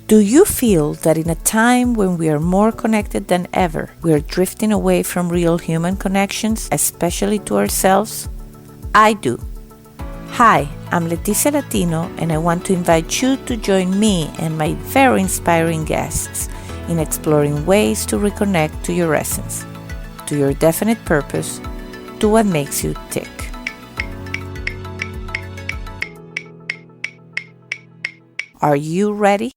Do you feel that in a time when we are more connected than ever, we are drifting away from real human connections, especially to ourselves? I do. Hi, I'm Leticia Latino, and I want to invite you to join me and my very inspiring guests in exploring ways to reconnect to your essence, to your definite purpose, to what makes you tick. Are you ready?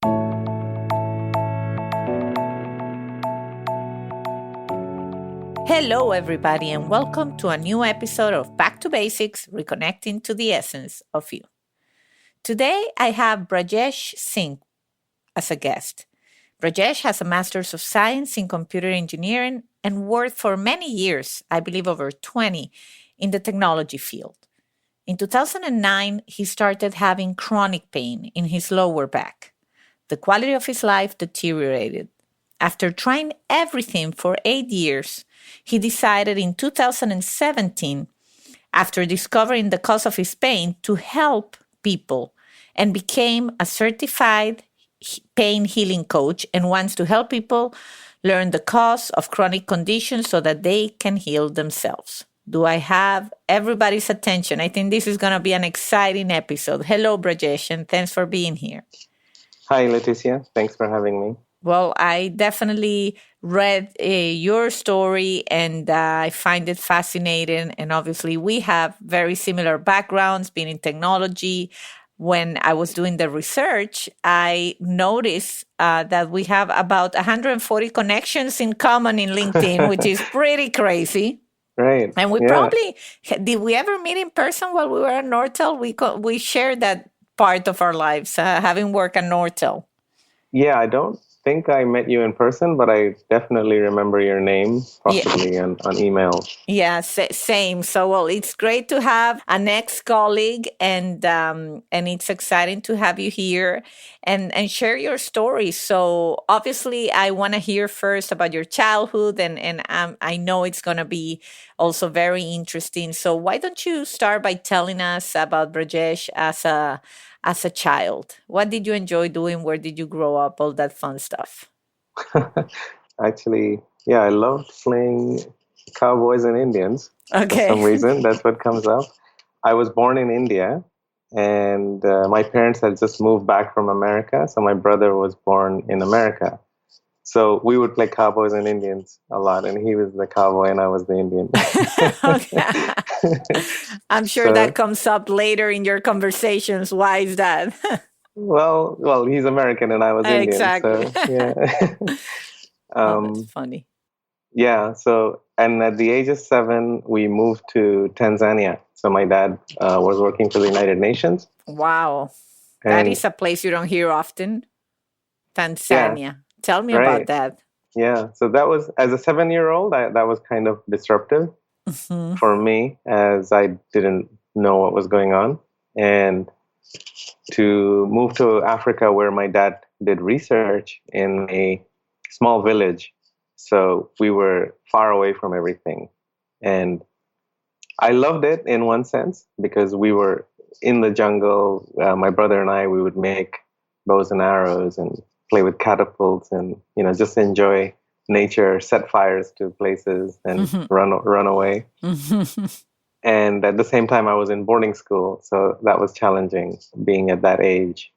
Hello, everybody, and welcome to a new episode of Back to Basics, Reconnecting to the Essence of You. Today, I have Brajesh Singh as a guest. Brajesh has a Master's of Science in Computer Engineering and worked for many years, I believe over 20, in the technology field. In 2009, he started having chronic pain in his lower back. The quality of his life deteriorated. After trying everything for 8 years, he decided in 2017, after discovering the cause of his pain, to help people and became a certified pain healing coach and wants to help people learn the cause of chronic conditions so that they can heal themselves. Do I have everybody's attention? I think this is going to be an exciting episode. Hello, Brajesh, and thanks for being here. Hi, Leticia. Thanks for having me. Well, I definitely read your story and I find it fascinating. And obviously, we have very similar backgrounds, being in technology. When I was doing the research, I noticed that we have about 140 connections in common in LinkedIn, which is pretty crazy. Right. And we probably, did we ever meet in person while we were at Nortel? We shared that part of our lives, having worked at Nortel. Yeah, I don't think I met you in person, but I definitely remember your name, possibly on email. Yeah, same. So, well, it's great to have an ex-colleague, and it's exciting to have you here and share your story. So, obviously, I want to hear first about your childhood, and I know it's going to be also very interesting. So, why don't you start by telling us about Brajesh as a child? What did you enjoy doing? Where did you grow up? All that fun stuff. Actually, I loved playing cowboys and Indians. Okay. For some reason, that's what comes up. I was born in India, and my parents had just moved back from America. So my brother was born in America. So we would play cowboys and Indians a lot, and he was the cowboy and I was the Indian. I'm sure that comes up later in your conversations. Why is that? Well, he's American and I was Indian. Exactly. So, yeah. That's funny. Yeah. So, and at the age of 7, we moved to Tanzania. So my dad was working for the United Nations. Wow. That is a place you don't hear often. Tanzania. Yeah. Tell me about that. Yeah. So that was, as a 7-year-old, that was kind of disruptive for me, as I didn't know what was going on. And to move to Africa, where my dad did research in a small village. So we were far away from everything. And I loved it in one sense because we were in the jungle. My brother and I, we would make bows and arrows and play with catapults and, just enjoy nature, set fires to places and run away. And at the same time, I was in boarding school. So that was challenging being at that age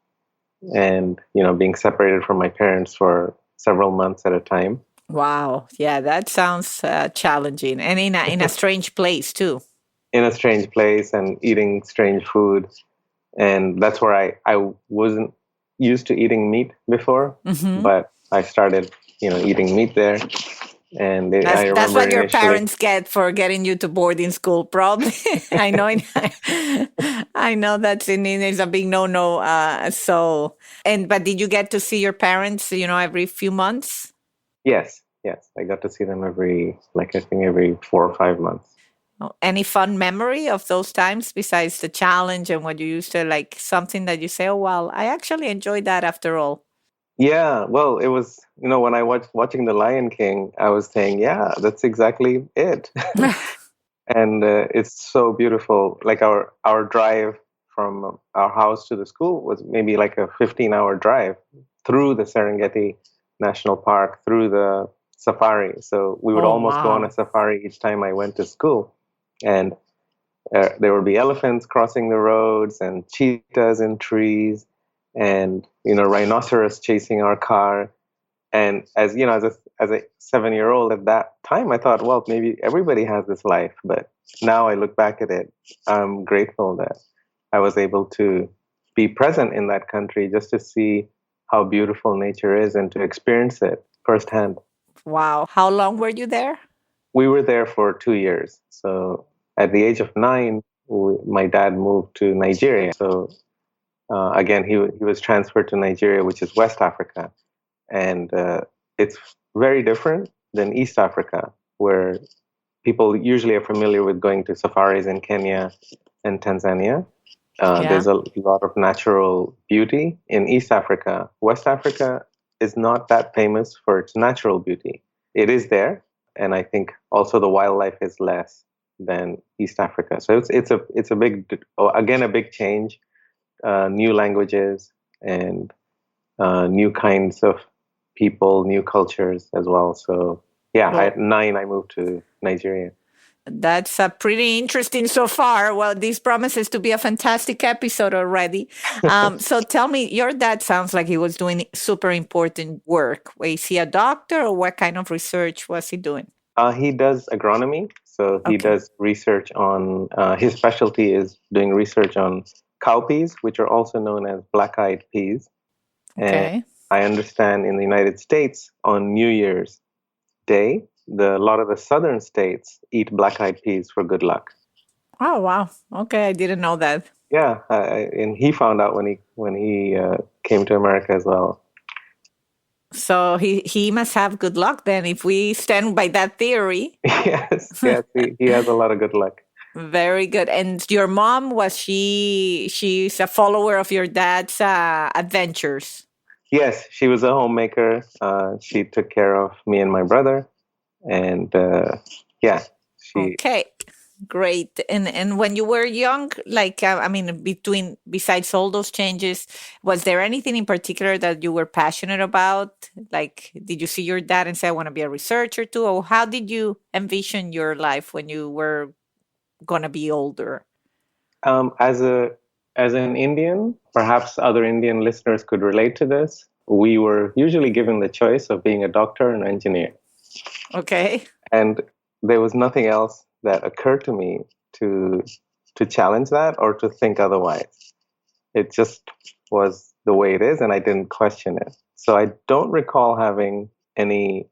and, being separated from my parents for several months at a time. Wow. Yeah, that sounds challenging. And in a strange place, too. In a strange place and eating strange food. And that's where I wasn't used to eating meat before, but I started, eating meat there. And that's what your parents get for getting you to boarding school, probably. I know that's it's a big no-no. But did you get to see your parents, every few months? Yes. I got to see them every 4 or 5 months. Any fun memory of those times besides the challenge and what you used to something that you say, oh, well, I actually enjoyed that after all? Yeah, well, it was, when I was watching The Lion King, I was saying, yeah, that's exactly it. And it's so beautiful. Like our drive from our house to the school was maybe like a 15-hour drive. through the Serengeti National Park, through the safari. So we would Oh, almost go on a wow. safari each time I went to school. And there would be elephants crossing the roads and cheetahs in trees and, rhinoceros chasing our car. And as you know, as a 7-year old at that time, I thought, well, maybe everybody has this life. But now I look back at it, I'm grateful that I was able to be present in that country just to see how beautiful nature is and to experience it firsthand. Wow. How long were you there? We were there for 2 years. So at the age of 9, my dad moved to Nigeria. So again, he was transferred to Nigeria, which is West Africa. And it's very different than East Africa, where people usually are familiar with going to safaris in Kenya and Tanzania. Yeah. There's a lot of natural beauty in East Africa. West Africa is not that famous for its natural beauty. It is there, and I think also the wildlife is less than East Africa. So it's a big, again, a big change. New languages and new kinds of people, new cultures as well. So yeah, Well, at 9 I moved to Nigeria. that's pretty interesting so far. Well, this promises to be a fantastic episode already. So tell me, your dad sounds like he was doing super important work. Was he a doctor or what kind of research was he doing? He does agronomy, so he Okay. does research on. His specialty is doing research on cowpeas, which are also known as black-eyed peas. And Okay. I understand in the United States on New Year's Day, a lot of the southern states eat black-eyed peas for good luck. Oh, wow. Okay. I didn't know that. Yeah, and he found out when he came to America as well. So he must have good luck then if we stand by that theory. Yes, yes, he has a lot of good luck. Very good. And your mom, was she's a follower of your dad's adventures? Yes, she was a homemaker. She took care of me and my brother, and yeah, she. Okay. Great. And when you were young, like I mean, besides all those changes, was there anything in particular that you were passionate about? Like, did you see your dad and say, "I want to be a researcher too," or how did you envision your life when you were gonna be older? As an Indian, perhaps other Indian listeners could relate to this. We were usually given the choice of being a doctor and engineer, Okay. and there was nothing else that occurred to me to to challenge that or to think otherwise. It just was the way it is, and I didn't question it. So I don't recall having any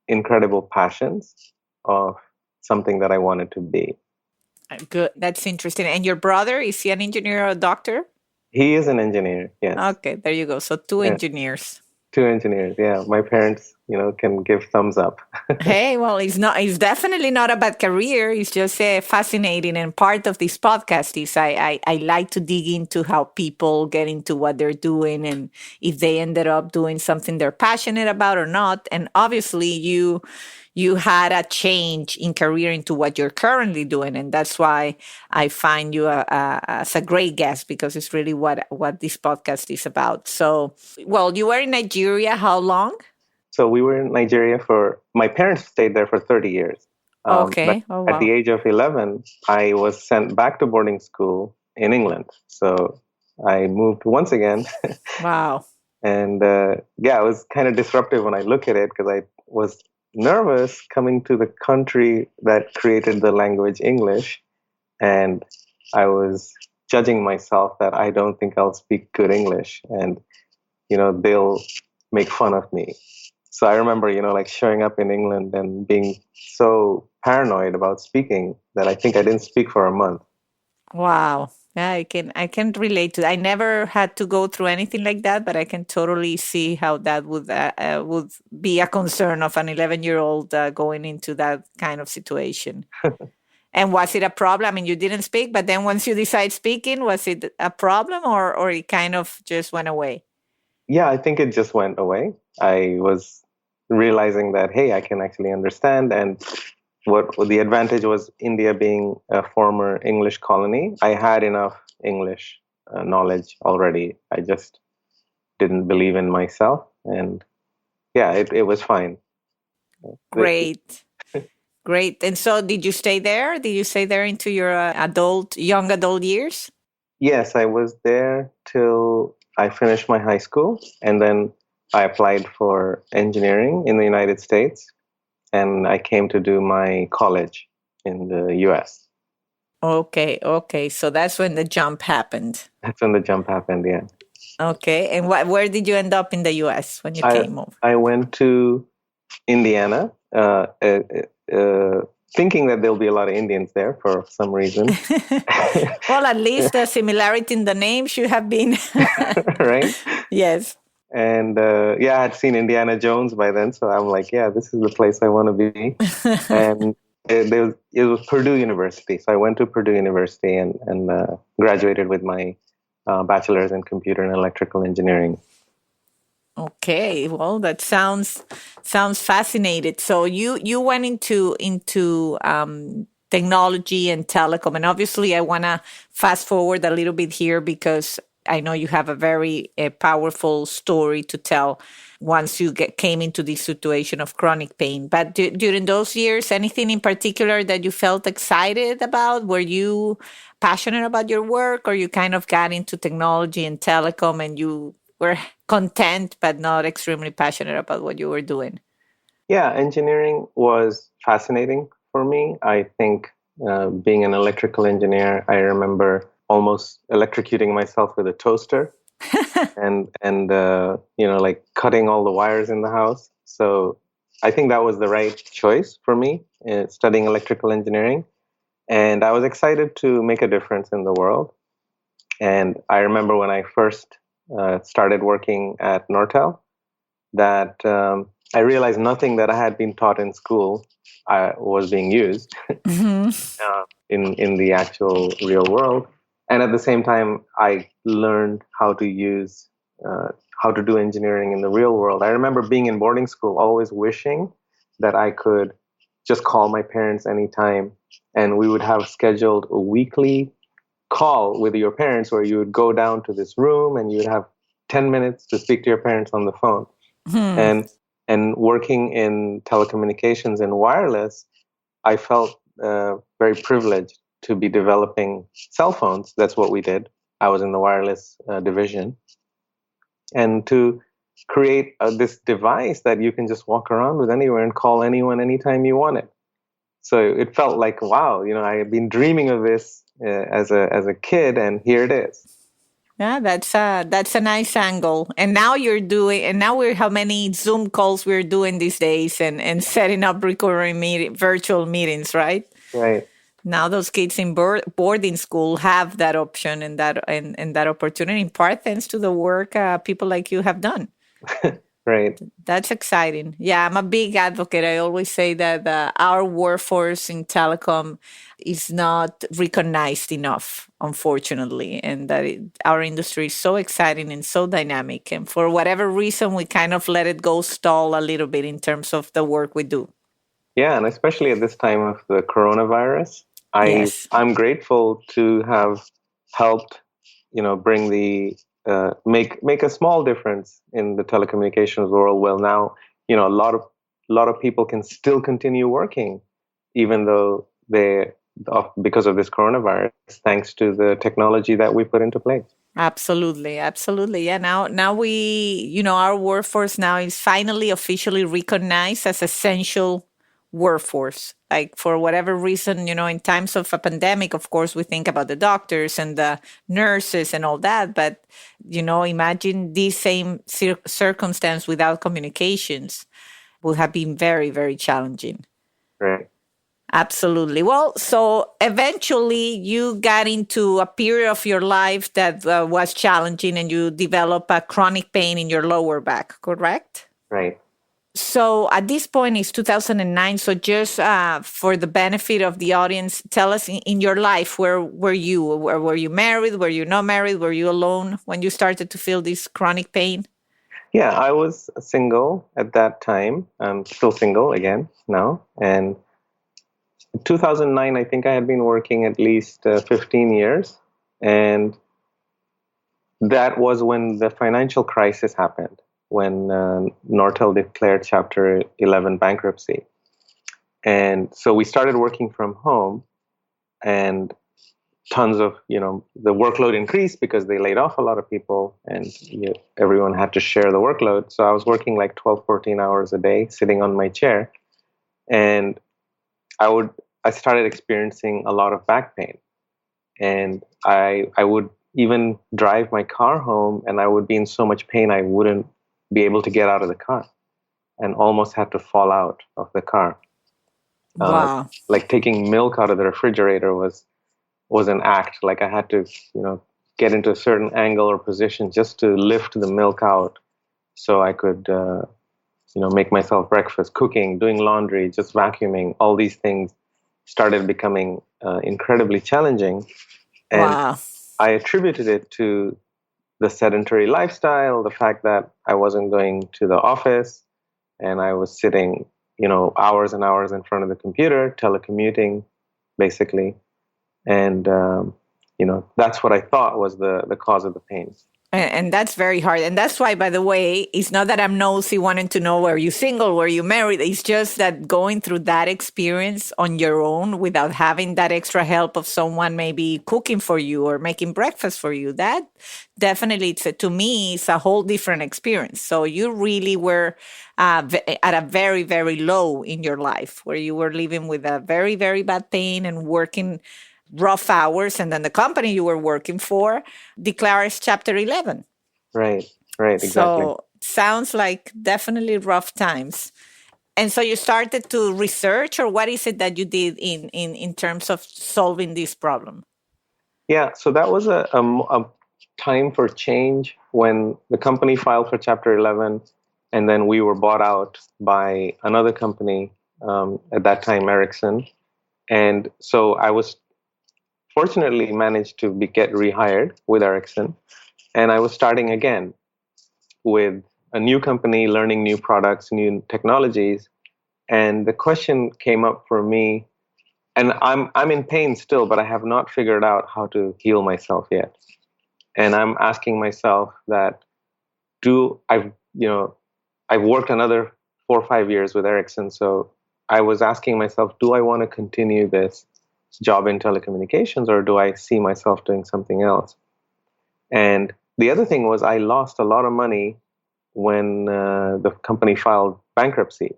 incredible passions of something that I wanted to be. Good. That's interesting. And your brother, is he an engineer or a doctor? He is an engineer, yes. Okay, there you go. So two Yeah, engineers. 2 engineers. Yeah, my parents, can give thumbs up. Hey, well, it's definitely not a bad career. It's just fascinating. And part of this podcast is I like to dig into how people get into what they're doing and if they ended up doing something they're passionate about or not. And obviously you had a change in career into what you're currently doing. And that's why I find you as a great guest, because it's really what this podcast is about. So, well, you were in Nigeria how long? So we were in Nigeria my parents stayed there for 30 years. But Okay. Oh, at the wow. age of 11, I was sent back to boarding school in England. So I moved once again. Wow. And yeah, it was kind of disruptive when I look at it because I was nervous coming to the country that created the language English. And I was judging myself that I don't think I'll speak good English. And, they'll make fun of me. So I remember, like showing up in England and being so paranoid about speaking that I think I didn't speak for a month. Wow. Yeah, I can relate to that. I never had to go through anything like that, but I can totally see how that would be a concern of an 11-year-old going into that kind of situation. And was it a problem? I mean, you didn't speak, but then once you decide speaking, was it a problem or it kind of just went away? Yeah, I think it just went away. I was realizing that, hey, I can actually understand. And what the advantage was, India being a former English colony, I had enough English knowledge already. I just didn't believe in myself. And yeah, it was fine. Great. Great. And so did you stay there? Did you stay there into your young adult years? Yes, I was there till I finished my high school, and then I applied for engineering in the United States, and I came to do my college in the US. Okay, okay. So that's when the jump happened. That's when the jump happened, yeah. Okay. And where did you end up in the US when you I came over? I went to Indiana, thinking that there'll be a lot of Indians there for some reason. Well, at least the similarity in the name should have been. Right? Yes. And yeah, I had seen Indiana Jones by then, so I'm like, yeah, this is the place I want to be. And it was Purdue University, so I went to Purdue University and graduated with my bachelor's in computer and electrical engineering. Okay, well, that sounds fascinating. So you went into technology and telecom, and obviously, I want to fast forward a little bit here because I know you have a very powerful story to tell once you came into this situation of chronic pain. But during those years, anything in particular that you felt excited about? Were you passionate about your work, or you kind of got into technology and telecom and you were content but not extremely passionate about what you were doing? Yeah, engineering was fascinating for me. I think being an electrical engineer, I remember almost electrocuting myself with a toaster and like cutting all the wires in the house. So I think that was the right choice for me, studying electrical engineering. And I was excited to make a difference in the world. And I remember when I first started working at Nortel, that I realized nothing that I had been taught in school was being used Mhm. in the actual real world. And at the same time, I learned how to do engineering in the real world. I remember being in boarding school, always wishing that I could just call my parents anytime, and we would have scheduled a weekly call with your parents where you would go down to this room and you would have 10 minutes to speak to your parents on the phone. Hmm. And working in telecommunications and wireless, I felt very privileged to be developing cell phones. That's what we did. I was in the wireless division, and to create this device that you can just walk around with anywhere and call anyone anytime you want it. So it felt like, wow, I had been dreaming of this as a kid, and here it is. Yeah, that's a nice angle. And now we're how many Zoom calls we're doing these days and setting up recurring virtual meetings, right? Right. Now those kids in boarding school have that option and that opportunity in part thanks to the work people like you have done. Right. That's exciting. Yeah, I'm a big advocate. I always say that our workforce in telecom is not recognized enough, unfortunately, and that our industry is so exciting and so dynamic. And for whatever reason, we kind of let it go stall a little bit in terms of the work we do. Yeah, and especially at this time of the coronavirus, Yes. I'm grateful to have helped, bring make a small difference in the telecommunications world. Well, now, a lot of people can still continue working, even though because of this coronavirus, thanks to the technology that we put into place. Absolutely, absolutely. Yeah, now our workforce now is finally officially recognized as essential workforce. Like for whatever reason, in times of a pandemic, of course, we think about the doctors and the nurses and all that. But, imagine this same circumstance without communications would have been very, very challenging. Right. Absolutely. Well, so eventually you got into a period of your life that was challenging and you developed a chronic pain in your lower back, correct? Right. So at this point, it's 2009. So just for the benefit of the audience, tell us in your life, where were you? Were you married? Were you not married? Were you alone when you started to feel this chronic pain? Yeah, I was single at that time. I'm still single again now. And 2009, I think I had been working at least 15 years. And that was when the financial crisis happened, when Nortel declared Chapter 11 bankruptcy. And so we started working from home, and tons of, the workload increased because they laid off a lot of people, and everyone had to share the workload. So I was working like 12, 14 hours a day sitting on my chair. And I would, I started experiencing a lot of back pain. And I would even drive my car home, and I would be in so much pain I wouldn't be able to get out of the car, and almost had to fall out of the car. Wow. Like taking milk out of the refrigerator was an act. Like I had to, get into a certain angle or position just to lift the milk out, so I could, make myself breakfast, cooking, doing laundry, just vacuuming. All these things started becoming incredibly challenging, and Wow. I attributed it to the sedentary lifestyle, the fact that I wasn't going to the office, and I was sitting, hours and hours in front of the computer, telecommuting, basically. And that's what I thought was the cause of the pain. And that's very hard. And that's why, by the way, it's not that I'm nosy wanting to know were you single, were you married. It's just that going through that experience on your own without having that extra help of someone maybe cooking for you or making breakfast for you, that definitely, to me, it's a whole different experience. So you really were at a very, very low in your life where you were living with a very, very bad pain and working rough hours, and then the company you were working for declares Chapter 11. Right, exactly. So sounds like definitely rough times. And so you started to research, or what is it that you did in terms of solving this problem? Yeah, so that was a time for change when the company filed for Chapter 11, and then we were bought out by another company, at that time, Ericsson. And so I was fortunately managed to get rehired with Ericsson, and I was starting again with a new company, learning new products, new technologies. And the question came up for me, and I'm in pain still, but I have not figured out how to heal myself yet. And I'm asking myself that, do I've you know I've worked another 4 or 5 years with Ericsson, so I was asking myself, do I want to continue this job in telecommunications, or do I see myself doing something else? And the other thing was, I lost a lot of money when the company filed bankruptcy.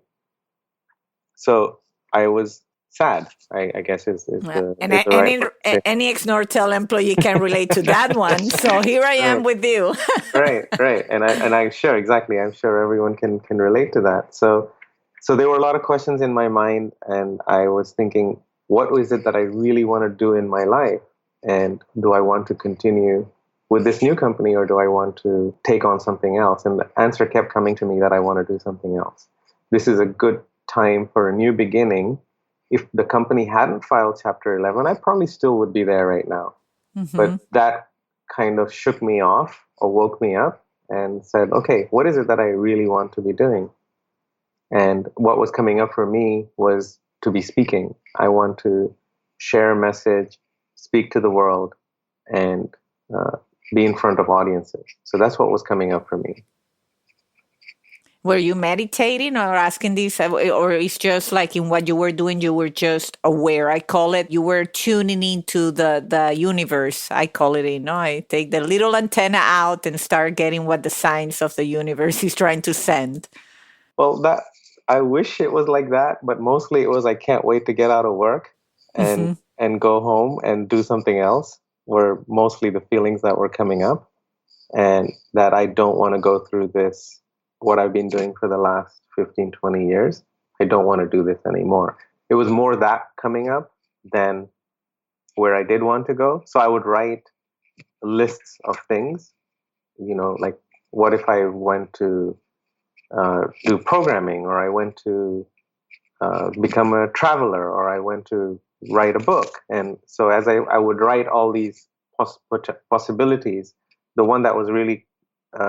So I was sad, I guess And is the right word to say. any ex-Nortel employee can relate to that one. So here I am Right, with you. right. And I sure, exactly. I'm sure everyone can relate to that. So there were a lot of questions in my mind, and I was thinking, what is it that I really want to do in my life? And do I want to continue with this new company, or do I want to take on something else? And the answer kept coming to me that I want to do something else. This is a good time for a new beginning. If the company hadn't filed Chapter 11, I probably still would be there right now. Mm-hmm. But that kind of shook me off, or woke me up, and said, okay, what is it that I really want to be doing? And what was coming up for me was to be speaking. I want to share a message, speak to the world, and be in front of audiences. So that's what was coming up for me. Were you meditating or asking this, or it's just like in what you were doing, you were just aware? I call it, you were tuning into the universe. I call it, I take the little antenna out and start getting what the signs of the universe is trying to send. Well, that I wish it was like that, but mostly it was, I can't wait to get out of work and Mm-hmm. and go home and do something else, were mostly the feelings that were coming up, and that I don't want to go through this, what I've been doing for the last 15, 20 years. I don't want to do this anymore. It was more that coming up than where I did want to go. So I would write lists of things, like, what if I went to do programming, or I went to become a traveler, or I went to write a book. And so as I would write all these possibilities, the one that was really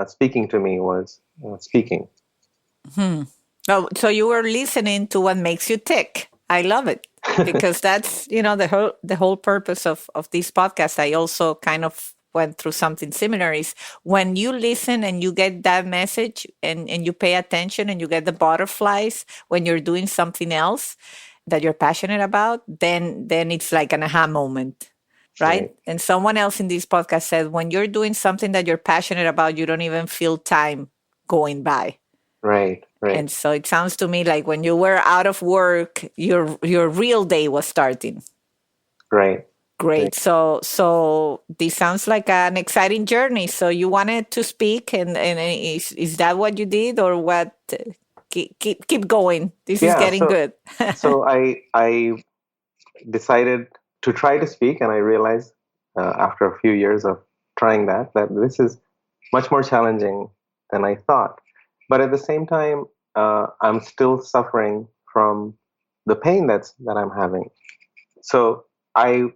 speaking to me was speaking. Hmm. Oh, so you were listening to what makes you tick. I love it, because that's the whole purpose of this podcast. I also kind of went through something similar, is when you listen and you get that message and you pay attention and you get the butterflies when you're doing something else that you're passionate about, then it's like an aha moment, right? Right. And someone else in this podcast said, when you're doing something that you're passionate about, you don't even feel time going by. Right. Right. And so it sounds to me like when you were out of work, your real day was starting. Right. Great. Right. So this sounds like an exciting journey. So you wanted to speak, and is that what you did, or what? Keep going. This is Yeah. getting So good. so I decided to try to speak, and I realized after a few years of trying that this is much more challenging than I thought. But at the same time, I'm still suffering from the pain that I'm having. So I,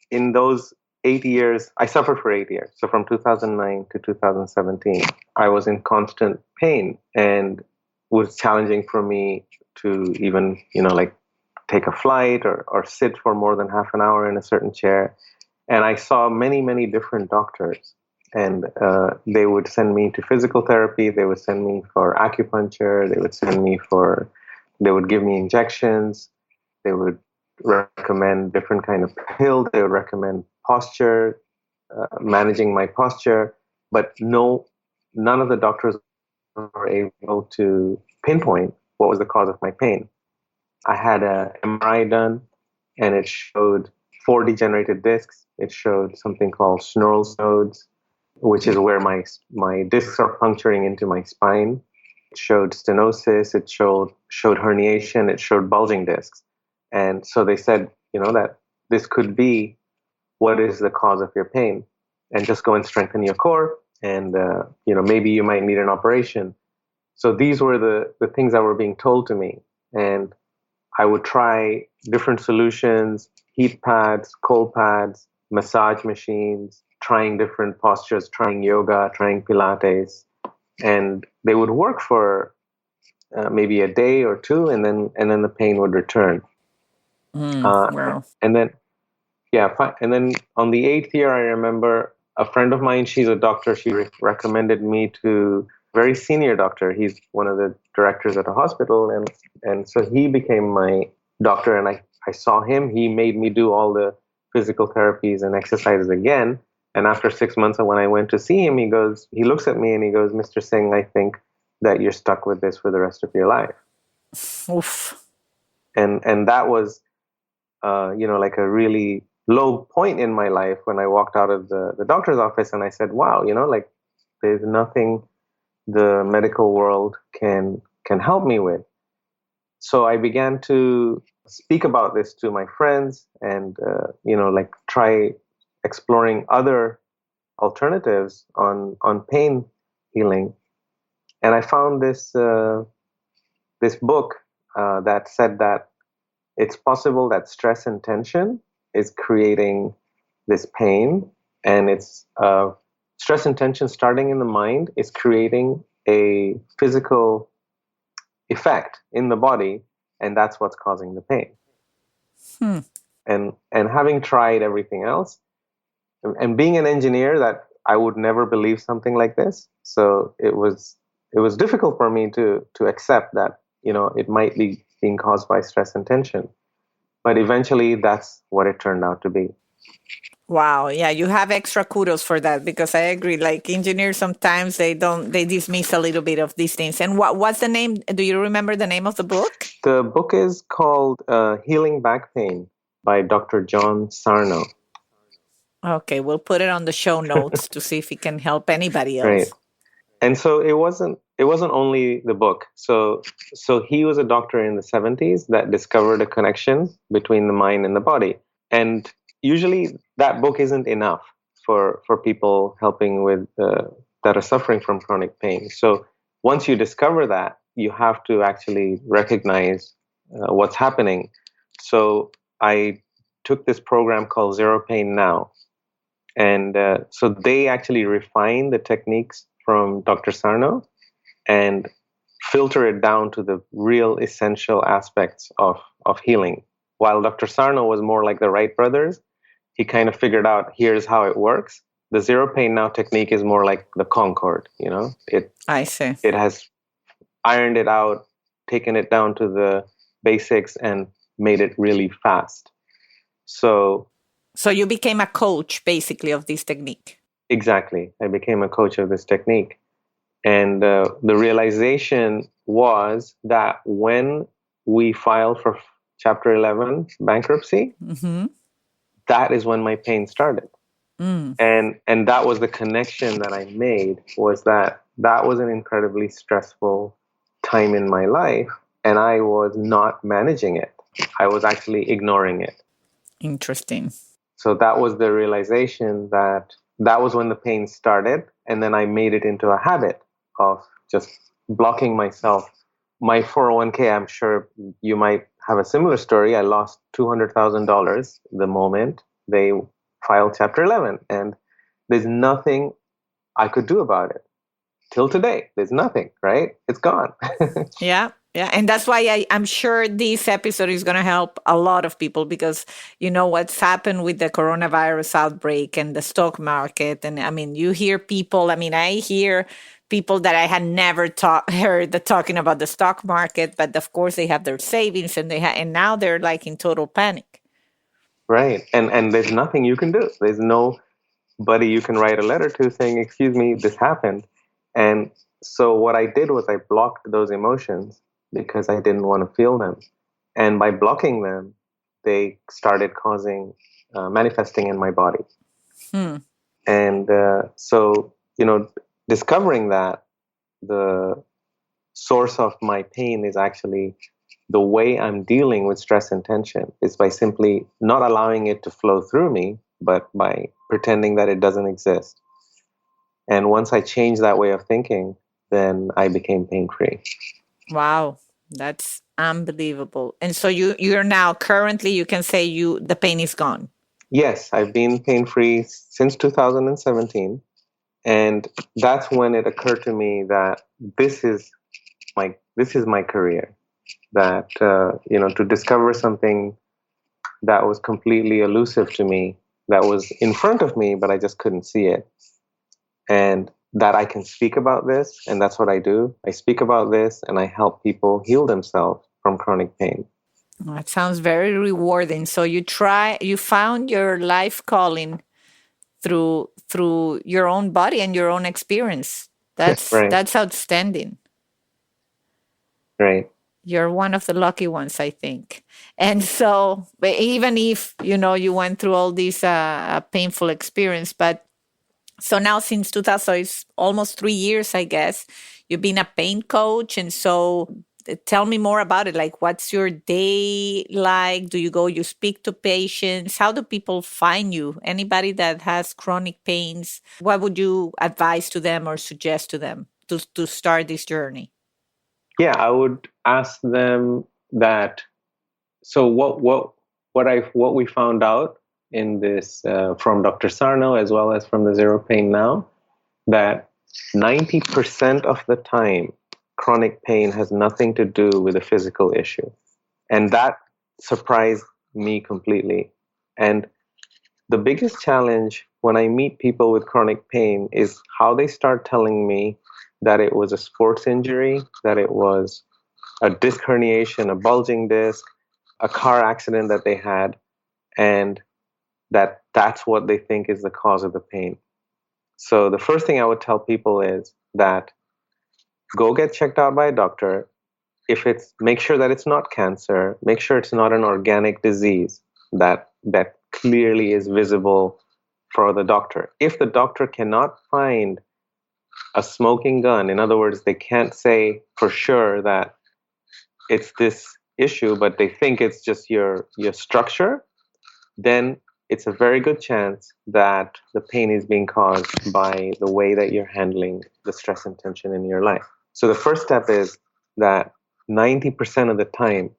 in those 8 years, I suffered for 8 years. So from 2009 to 2017, I was in constant pain, and it was challenging for me to even, like take a flight or sit for more than half an hour in a certain chair. And I saw many, many different doctors. And they would send me to physical therapy. They would send me for acupuncture. They would give me injections. They would recommend different kind of pills. They would recommend posture, managing my posture. But none of the doctors were able to pinpoint what was the cause of my pain. I had an MRI done, and it showed 4 degenerated discs. It showed something called Schnurl's nodes, which is where my discs are puncturing into my spine. It showed stenosis. It showed herniation. It showed bulging discs. And so they said, that this could be what is the cause of your pain, and just go and strengthen your core, and maybe you might need an operation. So these were the things that were being told to me, and I would try different solutions: heat pads, cold pads, massage machines, trying different postures, trying yoga, trying Pilates, and they would work for maybe a day or two, and then the pain would return. Wow. And then, yeah, and then on the 8th year, I remember a friend of mine. She's a doctor. She recommended me to a very senior doctor. He's one of the directors at a hospital, and so he became my doctor. And I saw him. He made me do all the physical therapies and exercises again. And after 6 months, when I went to see him, he looks at me and he goes, "Mr. Singh, I think that you're stuck with this for the rest of your life." Oof. And that was, like a really low point in my life when I walked out of the doctor's office, and I said, "Wow, like there's nothing the medical world can help me with." So I began to speak about this to my friends, and like try exploring other alternatives on pain healing. And I found this book that said that it's possible that stress and tension is creating this pain, and it's stress and tension starting in the mind is creating a physical effect in the body, and that's what's causing the pain. Hmm. And having tried everything else, and being an engineer, that I would never believe something like this. So it was difficult for me to accept that it might be being caused by stress and tension. But eventually, that's what it turned out to be. Wow. Yeah, you have extra kudos for that, because I agree. Like engineers, sometimes they dismiss a little bit of these things. And what's the name? Do you remember the name of the book? The book is called Healing Back Pain by Dr. John Sarno. Okay, we'll put it on the show notes to see if it can help anybody Right. else. And so it wasn't only the book. So he was a doctor in the 70s that discovered a connection between the mind and the body. And usually that book isn't enough for people helping with that are suffering from chronic pain. So once you discover that, you have to actually recognize what's happening. So I took this program called Zero Pain Now. And so they actually refine the techniques from Dr. Sarno and filter it down to the real essential aspects of healing. While Dr. Sarno was more like the Wright brothers, he kind of figured out, here's how it works. the zero pain now technique is more like the Concorde, I see. It has ironed it out, taken it down to the basics and made it really fast. So you became a coach basically of this technique. Exactly. I became a coach of this technique. And the realization was that when we filed for Chapter 11 bankruptcy, that is when my pain started. And that was the connection that I made, was that was an incredibly stressful time in my life, and I was not managing it. I was actually ignoring it. Interesting. So that was the realization that was when the pain started, and then I made it into a habit of just blocking myself. My 401k, I'm sure you might have a similar story. I lost $200,000 the moment they filed Chapter 11, and there's nothing I could do about it. Till today, there's nothing, right? It's gone. Yeah. Yeah. And that's why I'm sure this episode is going to help a lot of people, because you know what's happened with the coronavirus outbreak and the stock market. And I mean, you hear people, I hear people that I had never heard talking about the stock market, but of course they have their savings and and now they're like in total panic. Right. And there's nothing you can do. There's nobody you can write a letter to saying, excuse me, this happened. And so what I did was I blocked those emotions because I didn't want to feel them. And by blocking them, they started manifesting in my body. And so, discovering that the source of my pain is actually the way I'm dealing with stress and tension is by simply not allowing it to flow through me, but by pretending that it doesn't exist. And once I changed that way of thinking, then I became pain-free. Wow, that's unbelievable. And so you're now currently, you can say the pain is gone. Yes, I've been pain-free since 2017. And that's when it occurred to me that this is my career. That to discover something that was completely elusive to me, that was in front of me, but I just couldn't see it. And that I can speak about this, and that's what I do. I speak about this, and I help people heal themselves from chronic pain. That sounds very rewarding. So you found your life calling through your own body and your own experience. That's Right. that's outstanding. Right. You're one of the lucky ones, I think. And so, but even if you went through all this painful experience, but so now since 2000, so it's almost 3 years, I guess, you've been a pain coach. And so tell me more about it. Like, what's your day like? Do you speak to patients? How do people find you? Anybody that has chronic pains, what would you advise to them or suggest to them to start this journey? Yeah, I would ask them that. So what we found out in this from Dr. Sarno, as well as from the Zero Pain Now, that 90% of the time, chronic pain has nothing to do with a physical issue. And that surprised me completely. And the biggest challenge when I meet people with chronic pain is how they start telling me that it was a sports injury, that it was a disc herniation, a bulging disc, a car accident that they had, and that's what they think is the cause of the pain. So the first thing I would tell people is that go get checked out by a doctor. Make sure that it's not cancer, make sure it's not an organic disease that clearly is visible for the doctor. If the doctor cannot find a smoking gun, in other words, they can't say for sure that it's this issue, but they think it's just your structure, then it's a very good chance that the pain is being caused by the way that you're handling the stress and tension in your life. So the first step is that 90% of the time,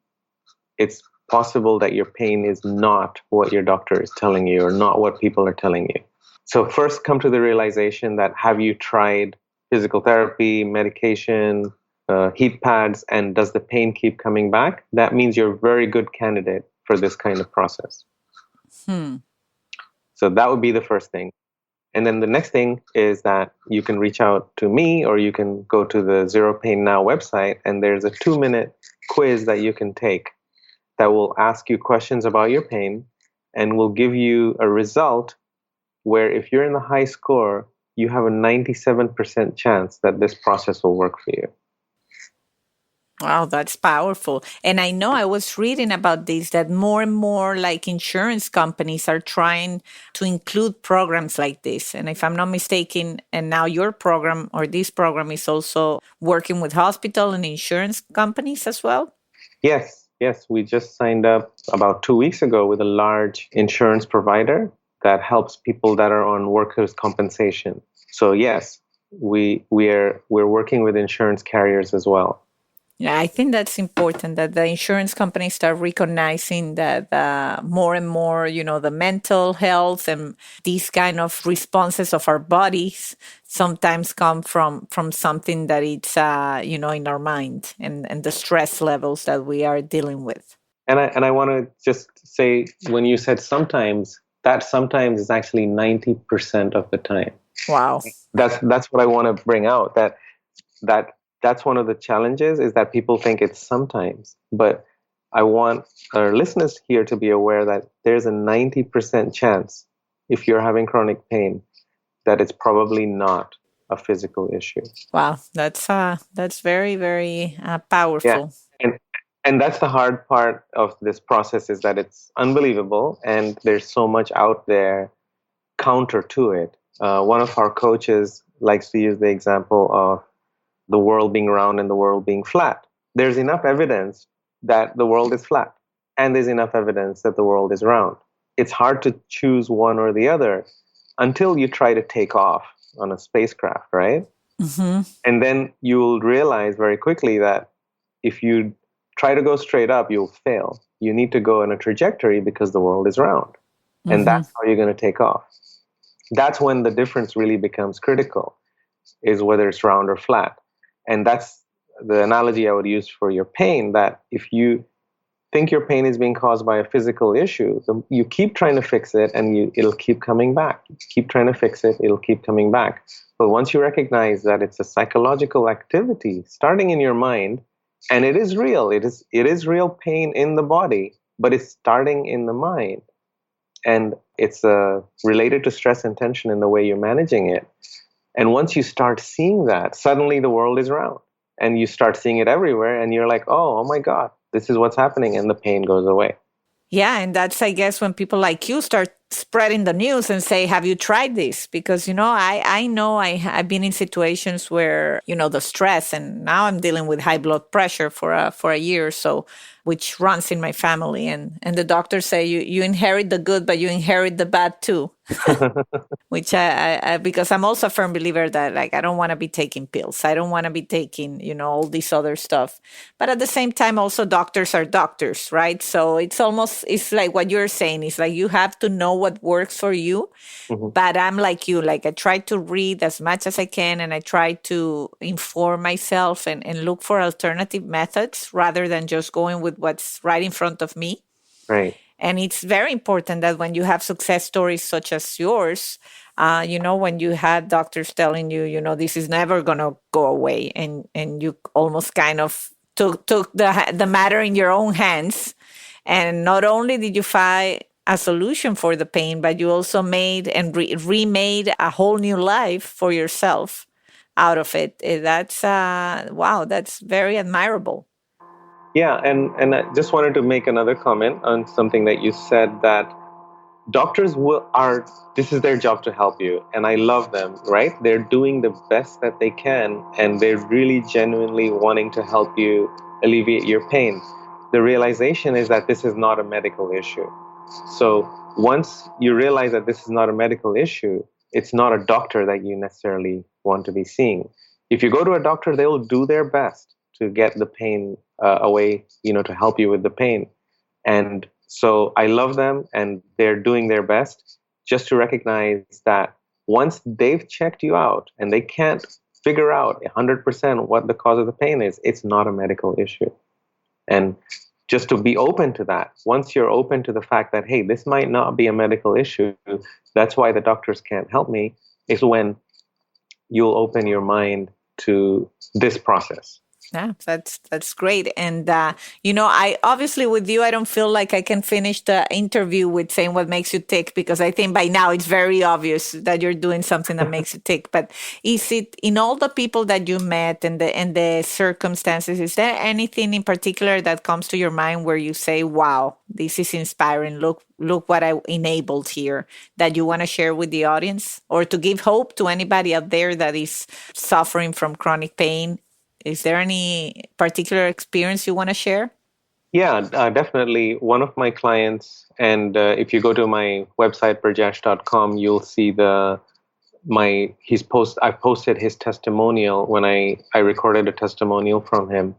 it's possible that your pain is not what your doctor is telling you or not what people are telling you. So first come to the realization that, have you tried physical therapy, medication, heat pads, and does the pain keep coming back? That means you're a very good candidate for this kind of process. So that would be the first thing. And then the next thing is that you can reach out to me, or you can go to the Zero Pain Now website, and there's a 2-minute quiz that you can take that will ask you questions about your pain and will give you a result where if you're in the high score, you have a 97% chance that this process will work for you. Wow, that's powerful. And I know I was reading about this that more and more like insurance companies are trying to include programs like this. And if I'm not mistaken, and now your program or this program is also working with hospital and insurance companies as well? Yes, yes. We just signed up about 2 weeks ago with a large insurance provider that helps people that are on workers' compensation. So yes, we're working with insurance carriers as well. Yeah, I think that's important that the insurance companies start recognizing that more and more, the mental health and these kind of responses of our bodies sometimes come from something that it's, in our mind and the stress levels that we are dealing with. And I want to just say, when you said sometimes, that sometimes is actually 90% of the time. Wow. That's what I want to bring out. That that's one of the challenges, is that people think it's sometimes, but I want our listeners here to be aware that there's a 90% chance, if you're having chronic pain, that it's probably not a physical issue. Wow, that's very, very Yeah. powerful. And that's the hard part of this process, is that it's unbelievable and there's so much out there counter to it. One of our coaches likes to use the example of the world being round and the world being flat. There's enough evidence that the world is flat, and there's enough evidence that the world is round. It's hard to choose one or the other until you try to take off on a spacecraft, right? Hmm. And then you'll realize very quickly that if you try to go straight up, you'll fail. You need to go in a trajectory because the world is round. And Hmm. that's how you're going to take off. That's when the difference really becomes critical, is whether it's round or flat. And that's the analogy I would use for your pain, that if you think your pain is being caused by a physical issue, you keep trying to fix it and it'll keep coming back. You keep trying to fix it, it'll keep coming back. But once you recognize that it's a psychological activity starting in your mind, and it is real, it is real pain in the body, but it's starting in the mind. And it's related to stress and tension in the way you're managing it. And once you start seeing that, suddenly the world is round. And you start seeing it everywhere, and you're like, oh my God, this is what's happening, and the pain goes away. Yeah, and that's, I guess, when people like you start spreading the news and say, have you tried this? Because, I know I've been in situations where, the stress, and now I'm dealing with high blood pressure for a year or so, which runs in my family. And the doctors say you inherit the good, but you inherit the bad too. Which I because I'm also a firm believer that, like, I don't want to be taking pills. I don't want to be taking, all this other stuff. But at the same time, also doctors are doctors, right? So it's like what you're saying. It's like you have to know what works for you. Mhm. But I'm like you, like I try to read as much as I can, and I try to inform myself and look for alternative methods rather than just going with what's right in front of me. Right. And it's very important that when you have success stories such as yours, when you had doctors telling you, this is never going to go away, and you almost kind of took the matter in your own hands. And not only did you find a solution for the pain, but you also made and remade a whole new life for yourself out of it. That's wow, that's very admirable. Yeah, and I just wanted to make another comment on something that you said, that doctors are, this is their job to help you, and I love them, right? They're doing the best that they can, and they're really genuinely wanting to help you alleviate your pain. The realization is that this is not a medical issue. So once you realize that this is not a medical issue, it's not a doctor that you necessarily want to be seeing. If you go to a doctor, they will do their best to get the pain away, to help you with the pain. And so I love them, and they're doing their best. Just to recognize that once they've checked you out and they can't figure out 100% what the cause of the pain is, it's not a medical issue. And just to be open to that. Once you're open to the fact that, hey, this might not be a medical issue, that's why the doctors can't help me, is when you'll open your mind to this process. Yeah, that's great. And I obviously with you, I don't feel like I can finish the interview with saying what makes you tick, because I think by now it's very obvious that you're doing something that makes you tick. But is it in all the people that you met and the circumstances? Is there anything in particular that comes to your mind where you say, "Wow, this is inspiring. Look what I enabled here," that you want to share with the audience, or to give hope to anybody out there that is suffering from chronic pain? Is there any particular experience you want to share? Yeah, definitely. One of my clients, and if you go to my website, brajesh.com, you'll see I posted his testimonial when I recorded a testimonial from him.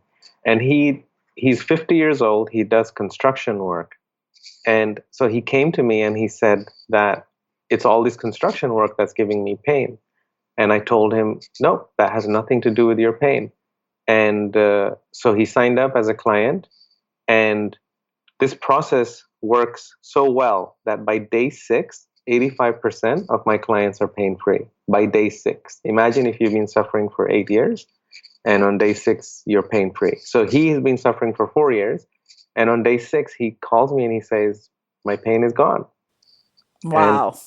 And he's 50 years old. He does construction work. And so he came to me and he said that it's all this construction work that's giving me pain. And I told him, no, that has nothing to do with your pain. And so he signed up as a client. And this process works so well that by day 6, 85% of my clients are pain-free. By day 6. Imagine if you've been suffering for 8 years, and on day 6, you're pain-free. So he has been suffering for 4 years, and on day 6, he calls me and he says, my pain is gone. Wow. And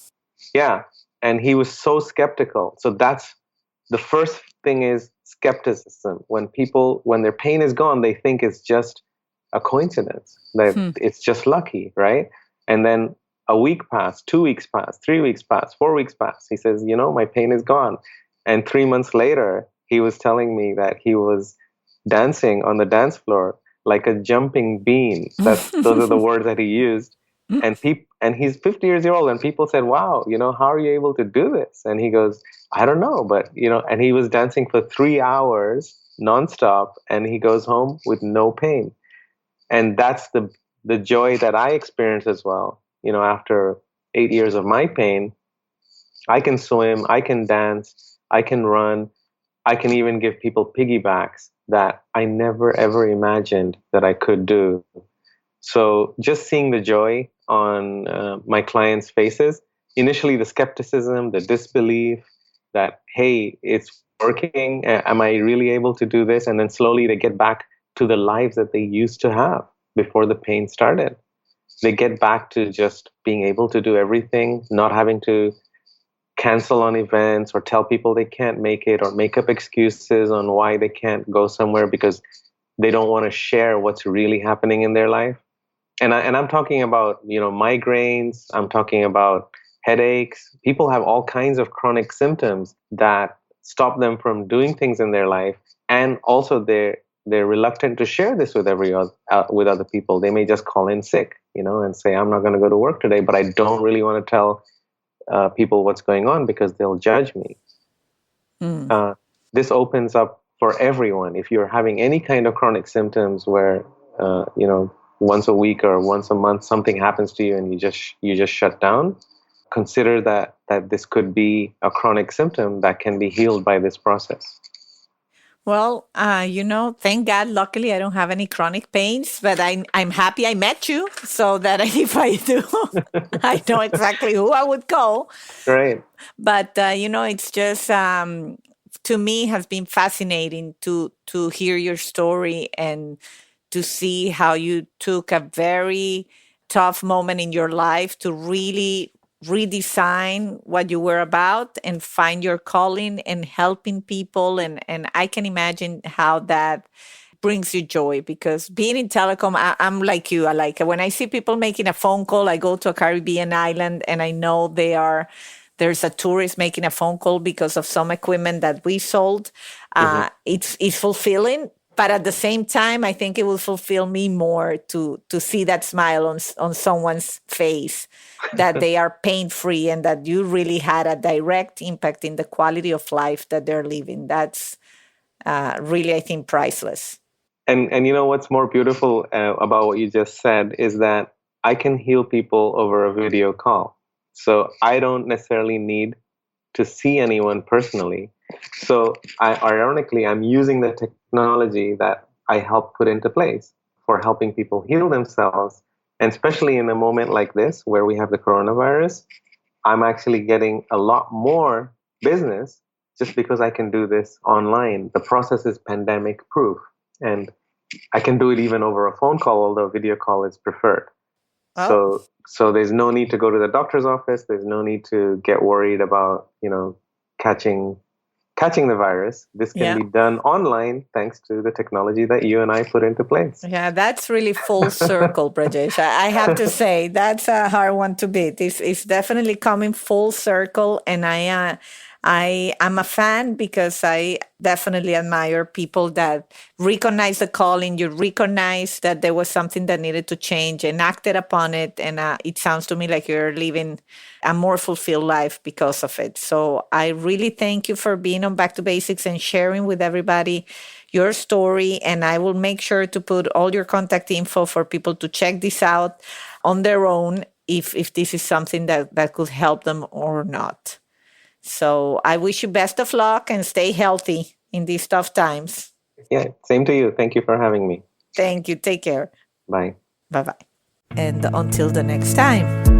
yeah, and he was so skeptical. So that's the first thing, is skepticism. When their pain is gone, they think it's just a coincidence, that it's just lucky, right? And then a week passed, 2 weeks passed, 3 weeks passed, 4 weeks passed. He says, my pain is gone. And 3 months later, he was telling me that he was dancing on the dance floor like a jumping bean. Those are the words that he used. And he's 50 years old, and people said, wow, how are you able to do this? And he goes, I don't know, but, and he was dancing for 3 hours nonstop, and he goes home with no pain. And that's the joy that I experienced as well. After 8 years of my pain, I can swim, I can dance, I can run, I can even give people piggybacks that I never ever imagined that I could do. So just seeing the joy on my clients' faces, initially the skepticism, the disbelief that, hey, it's working, am I really able to do this? And then slowly they get back to the lives that they used to have before the pain started. They get back to just being able to do everything, not having to cancel on events or tell people they can't make it, or make up excuses on why they can't go somewhere because they don't want to share what's really happening in their life. And I'm talking about, migraines, I'm talking about headaches. People have all kinds of chronic symptoms that stop them from doing things in their life. And also they're reluctant to share this with with other people. They may just call in sick, and say, I'm not going to go to work today, but I don't really want to tell people what's going on because they'll judge me. This opens up for everyone. If you're having any kind of chronic symptoms where, once a week or once a month something happens to you and you just shut down, consider that this could be a chronic symptom that can be healed by this process. Well, thank God, luckily I don't have any chronic pains, but I'm happy I met you, so that if I do, I know exactly who I would call. Right. But, it's just, to me, has been fascinating to hear your story and to see how you took a very tough moment in your life to really redesign what you were about and find your calling and helping people. And I can imagine how that brings you joy, because being in telecom, I'm like you. I like it. When I see people making a phone call, I go to a Caribbean island and I know there's a tourist making a phone call because of some equipment that we sold. It's fulfilling. But at the same time, I think it will fulfill me more to see that smile on someone's face, that they are pain-free and that you really had a direct impact in the quality of life that they're living. That's really, I think, priceless. And what's more beautiful about what you just said is that I can heal people over a video call. So I don't necessarily need to see anyone personally. So ironically, I'm using the technology that I helped put into place. for helping people heal themselves. And especially in a moment like this where we have the coronavirus, I'm actually getting a lot more business just because I can do this online. The process is pandemic proof. And I can do it even over a phone call, although video call is preferred. Oh, So there's no need to go to the doctor's office. There's no need to get worried about, catching the virus. This can yeah. be done online thanks to the technology that you and I put into place. Yeah, that's really full circle, Brajesh. I have to say that's a hard one to beat. It's definitely coming full circle, and I am a fan because I definitely admire people that recognize the calling. You recognize that there was something that needed to change and acted upon it, and it sounds to me like you're living a more fulfilled life because of it. So I really thank you for being on Back to Basics and sharing with everybody your story, and I will make sure to put all your contact info for people to check this out on their own if this is something that could help them or not. So I wish you best of luck and stay healthy in these tough times. Yeah, same to you. Thank you for having me. Thank you. Take care. Bye. Bye-bye. And until the next time.